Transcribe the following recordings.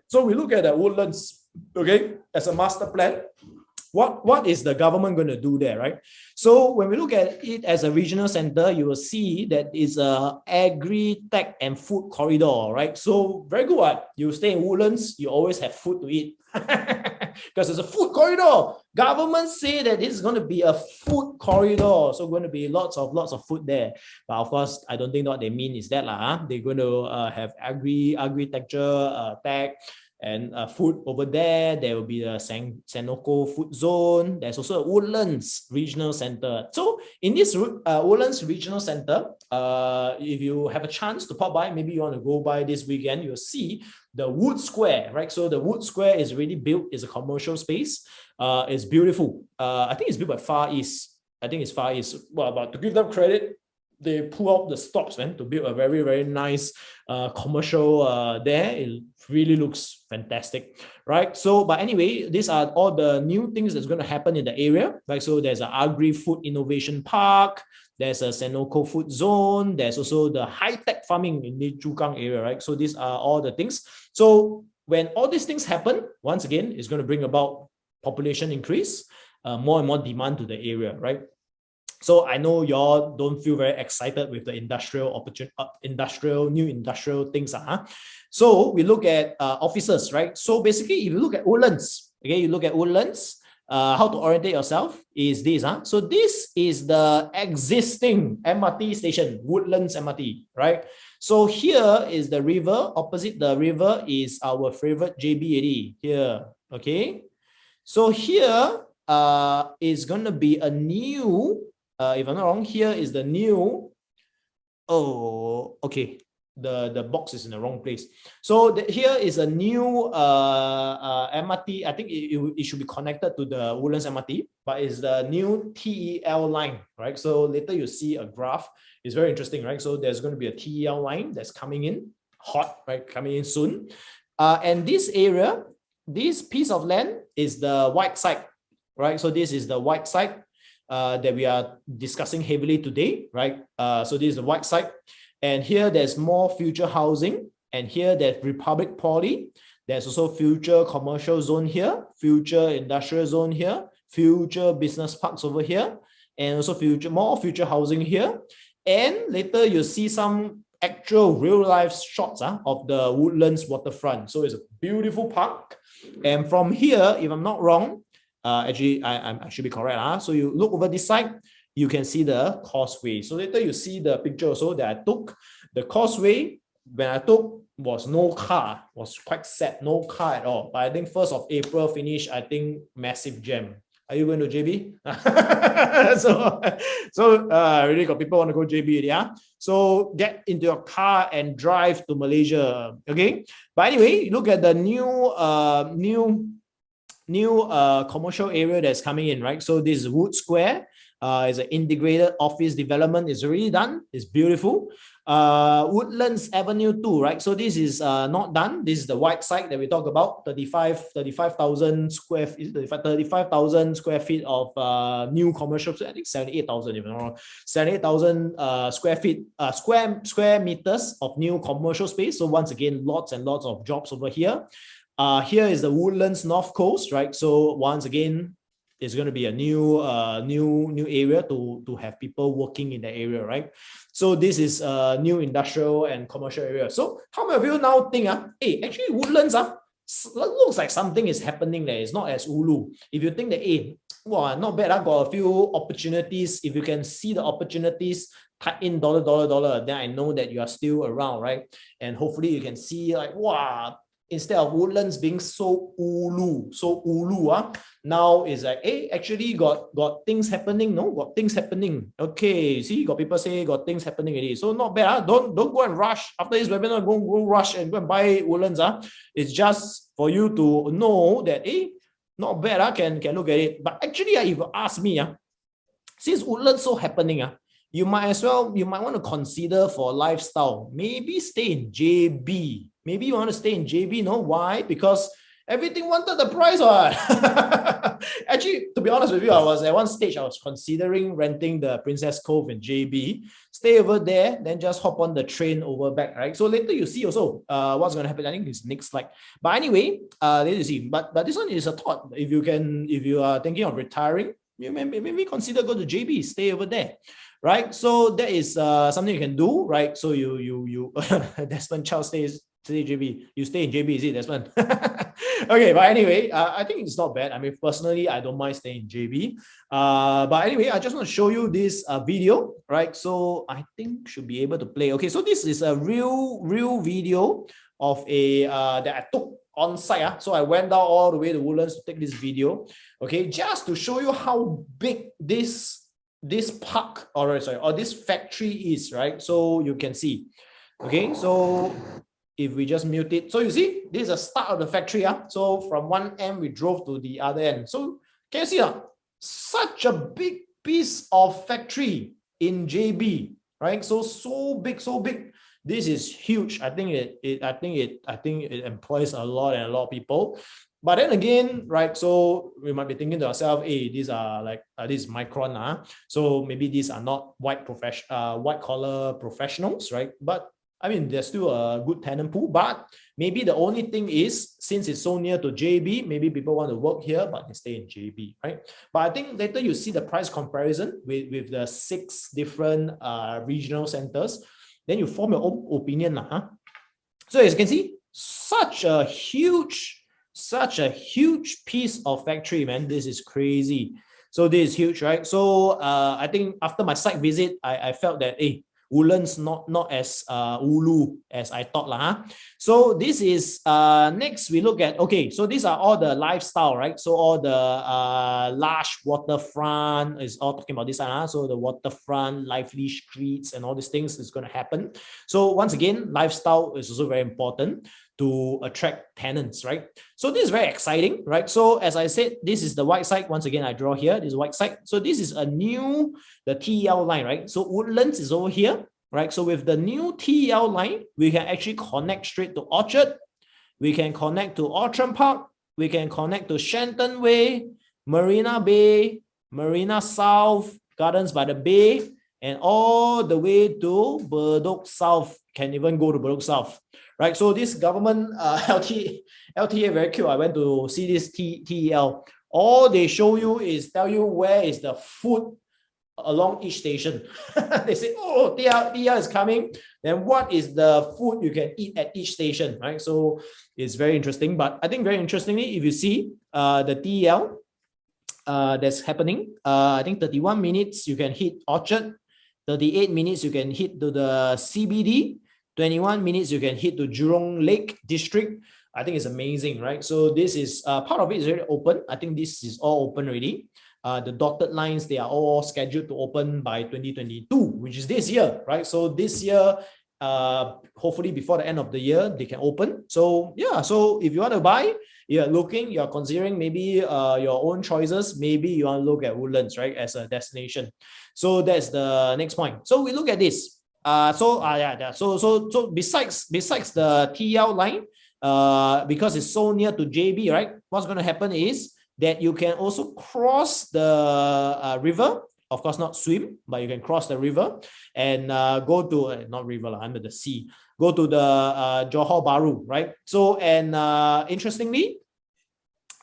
So we look at the Woodlands, okay, as a master plan. What is the government going to do there, right? So when we look at it as a regional center, you will see that it's a agri, tech, and food corridor, right? So very good one. You stay in Woodlands, you always have food to eat because it's a food corridor. Government say that it's going to be a food corridor, so going to be lots of food there. But of course, I don't think what they mean is that they're going to have agriculture, tech, and food over there. There will be a Senoko food zone. There's also a Woodlands regional center. So in this Woodlands regional center, if you have a chance to pop by, maybe you want to go by this weekend, you'll see the Wood Square, right? So the Wood Square is really built, it's a commercial space. It's beautiful. I think it's built by Far East. I think it's Far East. Well, but to give them credit, they pull out the stops, man, to build a very, very nice commercial there. It really looks fantastic, right? So, but anyway, these are all the new things that's going to happen in the area, right? So there's an Agri-Food Innovation Park, there's a Senoko Food Zone, there's also the high-tech farming in the Zhugang area, right? So these are all the things. So when all these things happen, once again, it's going to bring about population increase, more and more demand to the area, right? So I know y'all don't feel very excited with the industrial opportunity, new industrial things. So we look at offices, right? So basically, if you look at Woodlands, okay, you look at Woodlands, how to orientate yourself is this. So this is the existing MRT station, Woodlands MRT, right? So here is the river. Opposite the river is our favorite JB80 here, okay? So here is going to be a new, if I'm not wrong, here is the new, oh, okay, the box is in the wrong place. So here is a new MRT. I think it should be connected to the Woodlands MRT, but it's the new TEL line, right? So later you see a graph. It's very interesting, right? So there's going to be a TEL line that's coming in hot, right? Coming in soon. And this area, this piece of land is the white site, right? So this is the white site that we are discussing heavily today, right? So this is the white side. And here there's more future housing. And here there's Republic Poly. There's also future commercial zone here, future industrial zone here, future business parks over here, and also more future housing here. And later you'll see some actual real life shots of the Woodlands waterfront. So it's a beautiful park. And from here, if I'm not wrong, actually, I should be correct. So you look over this side, you can see the causeway. So later you see the picture also that I took. The causeway, when I took, was no car. Was quite sad, no car at all. But I think 1st of April finish, I think massive jam. Are you going to JB? so really got people want to go JB, yeah? So get into your car and drive to Malaysia, okay? But anyway, look at the new commercial area that's coming in, right? So this is Wood Square. It's an integrated office development. It's already done. It's beautiful. Woodlands Avenue 2, right? So this is not done. This is the white site that we talk about. 35,000 square feet. 35,000 square feet of new commercial. I think 78,000, if I'm not wrong. 78,000 square feet, square meters of new commercial space. So once again, lots and lots of jobs over here. Here is the Woodlands North Coast, right? So once again, it's going to be a new area to have people working in the area, right? So this is a new industrial and commercial area. So how many of you now think, hey, actually Woodlands looks like something is happening there. It's not as ulu. If you think that, hey, wow, not bad, I got a few opportunities. If you can see the opportunities, type in $, then I know that you are still around, right? And hopefully you can see like, wow, instead of Woodlands being so ulu, now it's like, hey, actually got things happening. No, got things happening. Okay, see, got people say got things happening already. So not bad. Don't go and rush after this webinar. Go rush and go and buy Woodlands. It's just for you to know that, hey, not bad. Can look at it. But actually, if you ask me, since Woodlands so happening, you might want to consider for lifestyle. Maybe stay in JB. Maybe you want to stay in JB. You know why? Because Everything wanted the price. Actually, to be honest with you, I was at one stage, I was considering renting the Princess Cove in JB, stay over there, then just hop on the train over back, right? So later you see also what's going to happen. I think it's next slide. But anyway, later you see. But this one is a thought. If you are thinking of retiring, you maybe consider go to JB, stay over there. Right, so that is something you can do, right? So you Desmond Chow stays JB. You stay in JB, is it, Desmond? Okay, but anyway, I think it's not bad. I mean, personally, I don't mind staying in JB. But anyway, I just want to show you this video, right? So I think should be able to play. Okay, so this is a real video of a that I took on site. So I went down all the way to Woodlands to take this video. Okay, just to show you how big this park or this factory is, right? So you can see. Okay, so if we just mute it, so you see this is the start of the factory. So from one end we drove to the other end. So can you see such a big piece of factory in JB, right? So big. This is huge. I think it employs a lot of people. But then again, right, so we might be thinking to ourselves, hey, these are like, this is Micron, so maybe these are not white collar professionals, right? But I mean, there's still a good talent pool, but maybe the only thing is, since it's so near to JB, maybe people want to work here, but they stay in JB, right? But I think later you see the price comparison with the 6 different regional centers, then you form your own opinion. So as you can see, such a huge piece of factory, man. This is crazy. So this is huge, right? So I think after my site visit, I felt that, hey, Woodlands not as ulu as I thought. So this is next we look at, okay, so these are all the lifestyle, right? So all the large waterfront is all talking about this. So the waterfront, lively streets and all these things is going to happen. So once again, lifestyle is also very important to attract tenants, right? So this is very exciting, right? So as I said, this is the white site. Once again, I draw here, this is white site. So this is the TEL line, right? So Woodlands is over here, right? So with the new TEL line, we can actually connect straight to Orchard. We can connect to Outram Park. We can connect to Shenton Way, Marina Bay, Marina South, Gardens by the Bay, and all the way to Bedok South. Can even go to Bedok South. Right, so this government LTA very cute. I went to see this TEL. All they show you is tell you where is the food along each station. They say, oh, TEL is coming. Then what is the food you can eat at each station, right? So it's very interesting. But I think very interestingly, if you see the TEL that's happening, I think 31 minutes you can hit Orchard, 38 minutes you can hit to the CBD, 21 minutes you can hit to Jurong Lake District. I think it's amazing, right? So this is part of it is already open. I think this is all open already. The dotted lines, they are all scheduled to open by 2022, which is this year, right? So this year, hopefully before the end of the year, they can open. So yeah, so if you want to buy, you're considering maybe your own choices. Maybe you want to look at Woodlands, right, as a destination. So that's the next point. So we look at this. So besides the TEL line, because it's so near to JB, right? What's going to happen is that you can also cross the river. Of course, not swim, but you can cross the river and go to not river under the sea. Go to the Johor Bahru, right? So and interestingly,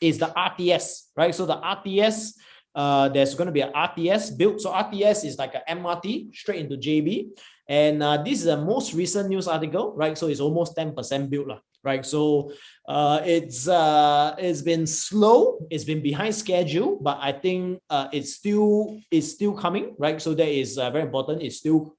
is the RTS, right? So the RTS. There's going to be an RTS built. So RTS is like an MRT straight into JB. And this is the most recent news article, right? So it's almost 10% built, right? So it's been slow, it's been behind schedule, but I think it's still coming, right? So that is very important. It's still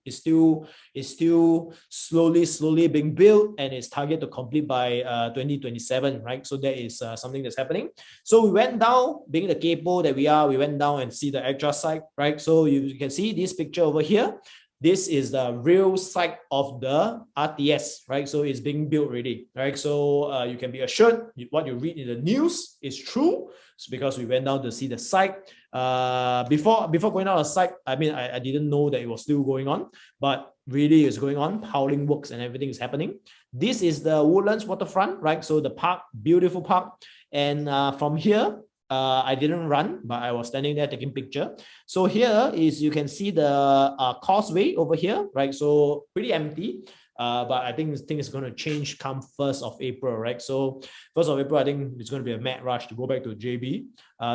slowly being built, and it's targeted to complete by 2027, right? So that is something that's happening. So we went down, being the capo that we are, we went down and see the actual site, right? So you can see this picture over here. This is the real site of the RTS, right? So it's being built already, right? So you can be assured what you read in the news is true. It's because we went down to see the site. Before going down the site, I mean, I didn't know that it was still going on, but really is going on. Piling works and everything is happening. This is the Woodlands waterfront, right? So the park, beautiful park. And from here, I didn't run, but I was standing there taking picture. So here is, you can see the causeway over here, right? So pretty empty. But I think things is going to change come 1st of April, right? So 1st of April, I think it's going to be a mad rush to go back to JB.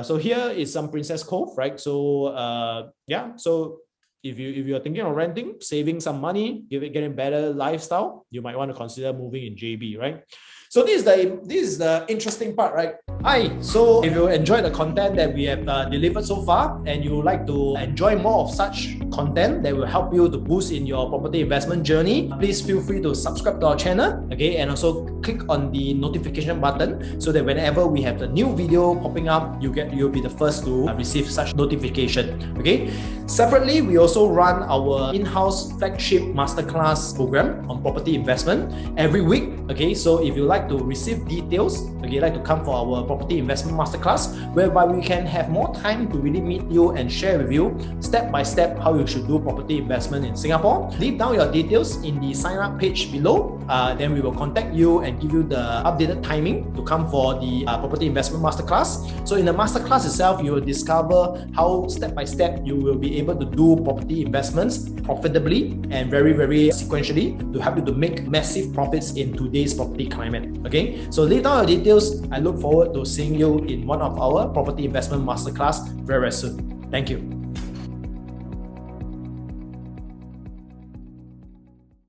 So here is some Princess Cove, right? So yeah, so if you're thinking of renting, saving some money, getting better lifestyle, you might want to consider moving in JB, right? So this is the interesting part, right? Hi, so if you enjoyed the content that we have delivered so far, and you would like to enjoy more of such content that will help you to boost in your property investment journey, please feel free to subscribe to our channel, okay? And also click on the notification button so that whenever we have the new video popping up, you'll be the first to receive such notification, okay? Separately, we also run our in-house flagship masterclass program on property investment every week, okay? So if you like to receive details, okay, like to come for our property investment masterclass, whereby we can have more time to really meet you and share with you step by step how you should do property investment in Singapore. Leave down your details in the sign up page below. Then we will contact you and give you the updated timing to come for the property investment masterclass. So in the masterclass itself, you will discover how step by step you will be able to do property investments profitably and very, very sequentially to help you to make massive profits in today's property climate. Okay, so leave down your details. I look forward to seeing you in one of our property investment masterclass very, very soon. Thank you.